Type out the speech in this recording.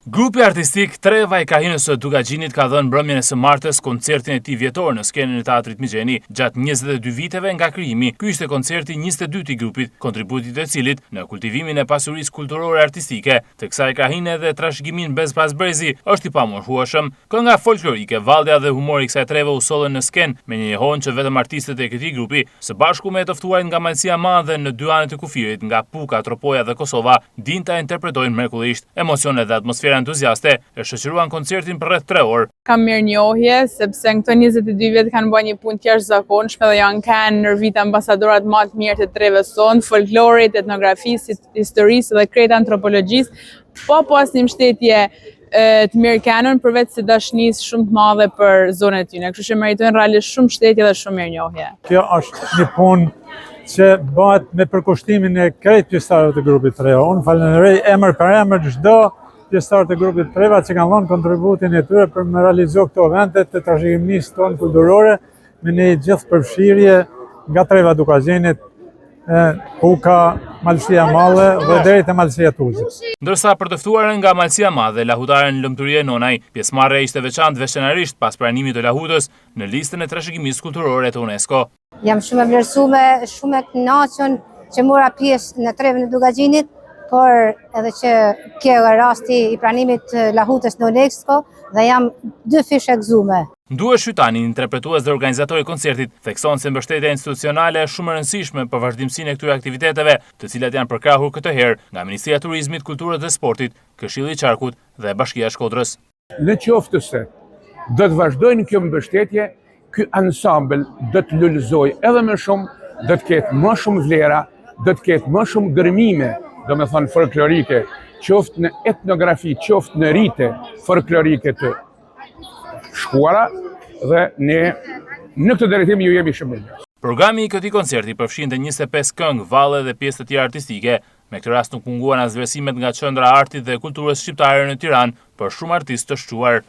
Grupi artistik Treva i Kahinës së Dugaxhinit ka dhënë mbrëmjen e së martës koncertin e tij vjetor në skenën e Teatrit Mixheni. Gjatë 22 viteve nga krijimi, ky ishte koncerti 22 i grupit, kontributi të cilit në kultivimin e pasurisë kulturore artistike të kësaj kahine dhe trashëgimin bezpasbrezi është i pamoshërueshëm. Kënga folklorike, vallja dhe humori i kësaj treve u sollën në skenë me një njohon që vetëm artistët e këtij grupi, së bashku me të ftuarit nga Malësia e Madhe në dy anët e kufirit, nga Puka, Tropoja dhe Kosova, din ta interpretojnë mrekullisht. Emocionet dhe atmosfera entuziaste e shoqëruan koncertin për rreth 3 orë. Kam mirënjohje sepse në këto 22 vjet kanë bërë një punë të jashtëzakonshme dhe janë kanë në vit ambasadorat më të mirë të treves sonë, folklorit, etnografisë, historisë dhe krejt antropologjisë, po asnjë mbështetje të mirë kanë përveç se dashurisë shumë të madhe për zonën e tyre. Kështu që meritojnë realisht shumë mbështetje dhe shumë mirënjohje. Kjo është një punë që bëhet me përkushtimin e krejt pjesëtarëve të grupit Treva. Unë falenderoj emër për emër çdo pjesëtarë të grupit Treva që kanë dhënë kontributin e tyre për me realizu këto evente të trashëgimisë tonë kulturore me një gjithë përfshirje nga Treva Dugaxhinit, Puka, Malësia e Madhe dhe deri te Malësia e Tuzës. Ndërsa për të ftuarën nga Malësia e Madhe, lahutaren Lëmturie Nonaj, pjesëmarrja ishte veçantë veçanërisht pas pranimit të lahutës në listën e trashëgimisë kulturore të UNESCO. Jam shumë e vlerësuar, shumë e kënaqur që mora pjesë në Trevën e Dugaxhinit, por edhe që kjo rasti i pranimit të lahutës në UNESCO dhe jam 2 fish e gëzuar. Ndue Shytani, interpretues dhe organizatori i koncertit, thekson se mbështetja institucionale është shumë e rëndësishme për vazhdimsinë e këtyre aktiviteteve, të cilat janë përkrahur këtë herë nga Ministria e Turizmit, Kulturës dhe Sportit, Këshilli i Qarkut dhe Bashkia e Shkodrës. Në qoftë se do të vazhdojnë kjo mbështetje, ky ansambël do të lullëzojë edhe më shumë, do të ketë më shumë vlera, do të ketë më shumë gërmime, do me thonë folklorike, qoftë në etnografi, qoftë në rite folklorike të shkuara dhe ne në këtë drejtim ju jemi shumë mirë. Programi i këtij koncerti përfshinte 25 këngë, valle dhe pjesë të tjera artistike. Me këtë rast nuk munguan as vlerësimet nga Qendra e Artit dhe Kulturës Shqiptare në Tiranë për shumë artistë të shquar.